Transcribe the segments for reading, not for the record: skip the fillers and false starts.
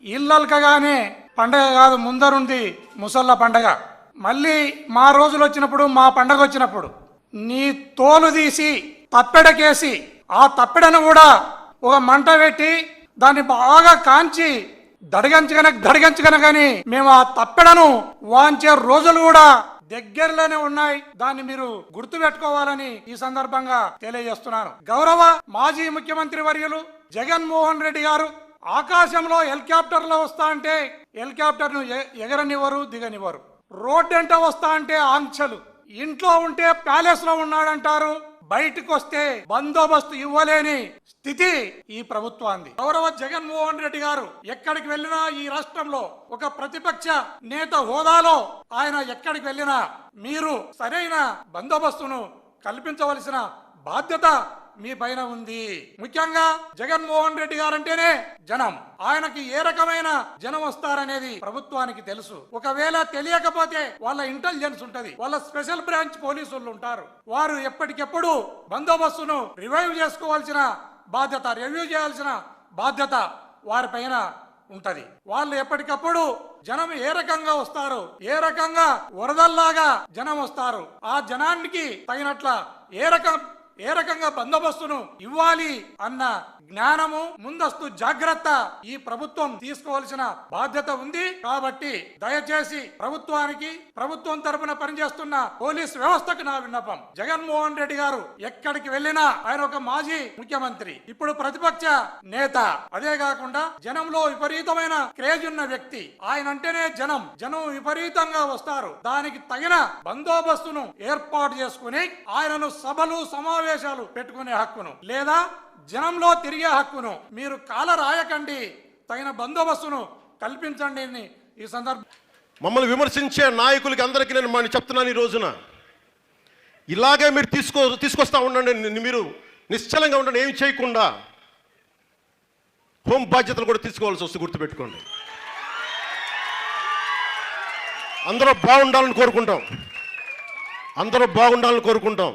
ఇల్లల్కగానే పండగ కాదు, ముందరుంది ముసళ్ళ పండగ. మళ్ళీ మా రోజులు వచ్చినప్పుడు, మా పండగ వచ్చినప్పుడు నీ తోలు తీసి తప్పెడకేసి ఆ తప్పెడను కూడా ఒక మంట పెట్టి దాన్ని బాగా కాంచి దడిగంచగన కానీ మేము ఆ తప్పెడను వాంచే రోజులు కూడా దగ్గరలోనే ఉన్నాయి. దాన్ని మీరు గుర్తు పెట్టుకోవాలని ఈ సందర్భంగా తెలియజేస్తున్నాను. గౌరవ మాజీ ముఖ్యమంత్రి వర్యులు జగన్మోహన్ రెడ్డి గారు ఆకాశంలో హెలికాప్టర్ లో వస్తా అంటే హెలికాప్టర్ ను ఎగరనివ్వరు, దిగనివ్వరు. రోడ్డు ఎంట వస్తా అంటే ఆంక్షలు. ఇంట్లో ఉంటే ప్యాలెస్ లో ఉన్నాడంటారు, బయటకు వస్తే బందోబస్తు ఇవ్వలేని స్థితి ఈ ప్రభుత్వాన్ని. గౌరవ జగన్మోహన్ రెడ్డి గారు ఎక్కడికి వెళ్ళినా ఈ రాష్ట్రంలో ఒక ప్రతిపక్ష నేత హోదాలో ఆయన ఎక్కడికి వెళ్ళినా మీరు సరైన బందోబస్తును కల్పించవలసిన బాధ్యత మీ పైన ఉంది. ముఖ్యంగా జగన్మోహన్ రెడ్డి గారంటేనే జనం. ఆయనకి ఏ రకమైన జనం వస్తారనేది ప్రభుత్వానికి తెలుసు. ఒకవేళ తెలియకపోతే వాళ్ళ ఇంటెలిజెన్స్ ఉంటది, వాళ్ళ స్పెషల్ బ్రాంచ్ పోలీసులు ఉంటారు. వారు ఎప్పటికెప్పుడు బందోబస్తును రివైవ్ చేసుకోవాల్సిన బాధ్యత, రివ్యూ చేయాల్సిన బాధ్యత వారిపైన ఉంటది. వాళ్ళు ఎప్పటికప్పుడు జనం ఏ రకంగా వస్తారు, ఏ రకంగా వరదల్లాగా జనం వస్తారు, ఆ జనానికి తగినట్ల ఏ రకంగా బందోబస్తును ఇవ్వాలి అన్న జ్ఞానము, ముందస్తు జాగ్రత్త ఈ ప్రభుత్వం తీసుకోవాల్సిన బాధ్యత ఉంది. కాబట్టి దయచేసి ప్రభుత్వానికి, ప్రభుత్వం తరపున పనిచేస్తున్న పోలీస్ వ్యవస్థకు నా విన్నపం, జగన్మోహన్ రెడ్డి గారు ఎక్కడికి వెళ్ళినా ఆయన ఒక మాజీ ముఖ్యమంత్రి, ఇప్పుడు ప్రతిపక్ష నేత, అదే కాకుండా జనంలో విపరీతమైన క్రేజ్ ఉన్న వ్యక్తి. ఆయన అంటేనే జనం విపరీతంగా వస్తారు. దానికి తగిన బందోబస్తును ఏర్పాటు చేసుకుని ఆయనను సభలు సమావేశాలు పెట్టుకునే హక్కును లేదా జనంలో తిరిగే హక్కును మీరు కాల రాయకండి, తగిన బందోబస్తును కల్పించండి అని ఈ సందర్భం. మమ్మల్ని విమర్శించే నాయకులకి అందరికీ నేను చెప్తున్నాను, ఈ రోజున ఇలాగే మీరు తీసుకొస్తా ఉండండి. మీరు నిశ్చలంగా ఉండండి, ఏమి చేయకుండా. హోం బాధ్యతలు కూడా తీసుకోవాల్సి వస్తుంది, గుర్తుపెట్టుకోండి. అందరూ బాగుండాలని కోరుకుంటాం, అందరూ బాగుండాలని కోరుకుంటాం,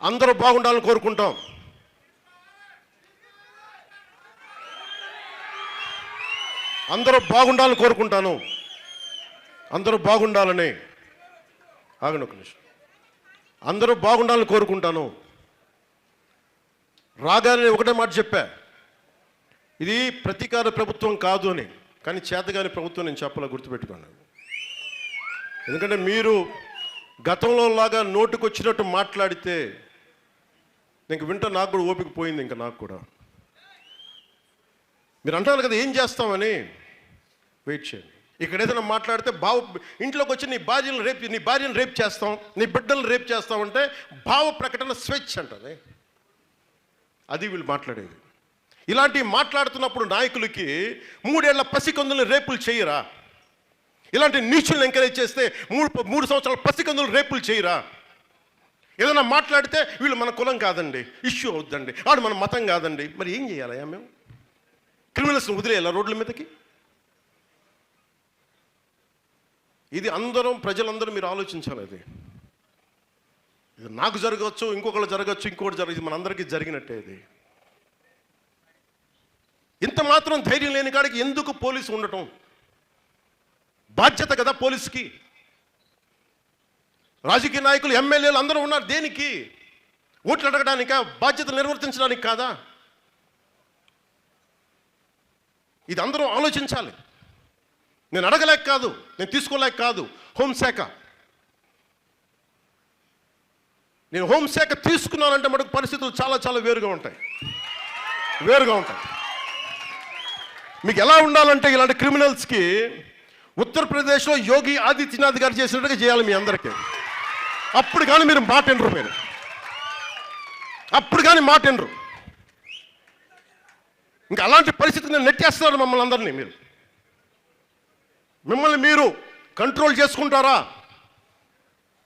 అందరూ బాగుండాలని కోరుకుంటాం. అందరూ బాగుండాలని కోరుకుంటాను, అందరూ బాగుండాలని. ఆగండి ఒక నిమిషం. అందరూ బాగుండాలని కోరుకుంటాను. రాగానే ఒకటే మాట చెప్పా, ఇది ప్రతీకార ప్రభుత్వం కాదు అని. కానీ చేతగాని ప్రభుత్వం నేను చెప్పాలా, గుర్తుపెట్టుకోండి. ఎందుకంటే మీరు గతంలో లాగా నోటుకొచ్చినట్టు మాట్లాడితే ఇంక నాకు కూడా ఓపిక పోయింది. ఇంకా నాకు కూడా మీరు అంటారు కదా ఏం చేస్తామని, వెయిట్ చేయండి. ఇక్కడ ఏదైనా మాట్లాడితే ఇంట్లోకి వచ్చి నీ భార్యను రేప్ చేస్తాం, నీ బిడ్డలను రేప్ చేస్తామంటే భావ ప్రకటన స్వేచ్ఛ అంటది. అది వీళ్ళు మాట్లాడేది. ఇలాంటివి మాట్లాడుతున్నప్పుడు నాయకులకి 3 ఏళ్ల పసికందులను రేపులు చేయరా? ఇలాంటి నీచులను ఎంకరేజ్ చేస్తే 3 సంవత్సరాల పసికందులు రేపులు చేయరా? ఏదైనా మాట్లాడితే వీళ్ళు మన కులం కాదండి, ఇష్యూ అవుద్దండి, ఆడు మన మతం కాదండి. మరి ఏం చేయాలయ్యా మేము? క్రిమినల్స్ని వదిలేయాలా రోడ్ల మీదకి? ఇది ప్రజలందరూ మీరు ఆలోచించాలి. ఇది నాకు జరగవచ్చు, ఇంకొకళ్ళు జరగచ్చు, ఇంకొకటి జరగచ్చు, మనందరికీ జరిగినట్టే. ఇది ఇంత మాత్రం ధైర్యం లేని కాడికి ఎందుకు పోలీసు ఉండటం? బాధ్యత కదా పోలీసుకి. రాజకీయ నాయకులు, ఎమ్మెల్యేలు అందరూ ఉన్నారు దేనికి? ఓట్లు అడగడానికా? బాధ్యతలు నిర్వర్తించడానికి కాదా? ఇది అందరూ ఆలోచించాలి. నేను అడగలేక కాదు, నేను తీసుకోలేక కాదు. నేను హోంశాఖ తీసుకున్నానంటే మనకు పరిస్థితులు చాలా చాలా వేరుగా ఉంటాయి. మీకు ఎలా ఉండాలంటే ఇలాంటి క్రిమినల్స్కి ఉత్తరప్రదేశ్లో యోగి ఆదిత్యనాథ్ గారు చేసినట్టుగా చేయాలి మీ అందరికీ. అప్పుడు కానీ మీరు మాట వినరు, అప్పుడు కానీ మాట వినరు. ఇంకా అలాంటి పరిస్థితిని నెట్టేస్తున్నారు మమ్మల్ని అందరినీ. మిమ్మల్ని మీరు కంట్రోల్ చేసుకుంటారా?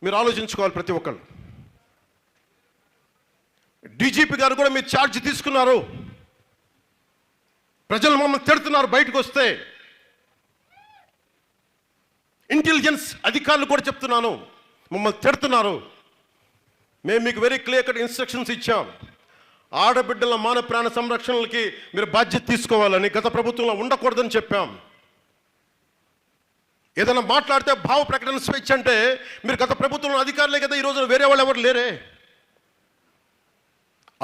మీరు ఆలోచించుకోవాలి ప్రతి ఒక్కళ్ళు. డీజీపీ గారు కూడా మీరు ఛార్జ్ తీసుకున్నారు. ప్రజలు మమ్మల్ని తిడుతున్నారు బయటకు వస్తే. ఇంటెలిజెన్స్ అధికారులు కూడా చెప్తున్నాను, మమ్మల్ని తిడుతున్నారు. మేము మీకు వెరీ క్లియర్ కట్ ఇన్స్ట్రక్షన్స్ ఇచ్చాం. ఆడబిడ్డల మాన ప్రాణ సంరక్షణలకి మీరు బాధ్యత తీసుకోవాలని గత ప్రభుత్వంలో ఉండకూడదని చెప్పాం. ఏదైనా మాట్లాడితే భావ ప్రకటన స్వేచ్ఛ అంటే మీరు గత ప్రభుత్వంలో అధికారులే కదా, ఈ రోజున వేరే వాళ్ళు ఎవరు లేరే.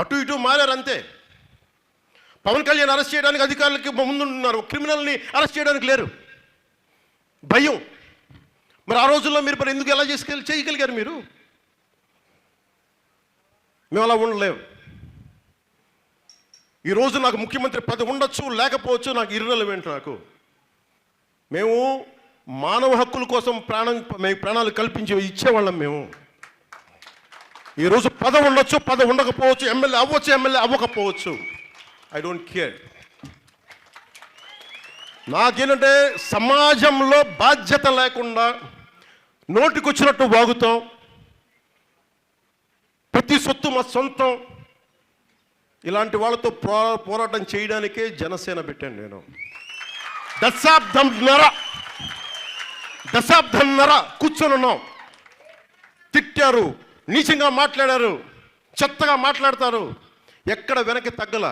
అటు ఇటు మారారు అంతే. పవన్ కళ్యాణ్ అరెస్ట్ చేయడానికి అధికారులకి ముందున్నారు, క్రిమినల్ని అరెస్ట్ చేయడానికి లేరు, భయం. మరి ఆ రోజుల్లో మీరు మరి ఎందుకు ఎలా చేయగలిగారు మీరు? మేము అలా ఉండలేము. ఈరోజు నాకు ముఖ్యమంత్రి పదవి ఉండొచ్చు లేకపోవచ్చు, నాకు ఇర్రెలవెంట్. నాకు మేము మానవ హక్కుల కోసం ప్రాణాలు కల్పించి ఇచ్చేవాళ్ళం మేము. ఈరోజు పదవి ఉండొచ్చు, పదవి ఉండకపోవచ్చు, ఎమ్మెల్యే అవ్వచ్చు, ఎమ్మెల్యే అవ్వకపోవచ్చు, ఐ డోంట్ కేర్. నాకేంటంటే సమాజంలో బాధ్యత లేకుండా నోటికొచ్చినట్టు వాగుతాం, ప్రతి సొత్తు మా సొంతం, ఇలాంటి వాళ్ళతో పోరాటం చేయడానికే జనసేన పెట్టాను నేను. దశాబ్దంన్నర కూర్చొని ఉన్నాం. తిట్టారు, నీచంగా మాట్లాడారు, చెత్తగా మాట్లాడతారు, ఎక్కడ వెనక్కి తగ్గల.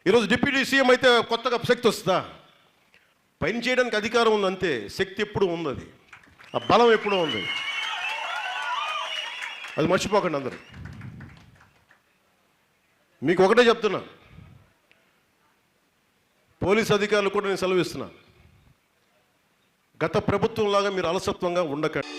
ఈరోజు డిప్యూటీ సీఎం అయితే కొత్తగా శక్తి వస్తుందా? పని చేయడానికి అధికారం ఉంది అంతే, శక్తి ఎప్పుడూ ఉంది, అది ఆ బలం ఎప్పుడూ ఉంది, అది మర్చిపోకండి అందరూ. మీకు ఒకటే చెప్తున్నా, పోలీస్ అధికారులు కూడా నేను సెలవిస్తున్నా, గత ప్రభుత్వంలాగా మీరు అలసత్వంగా ఉండకండి.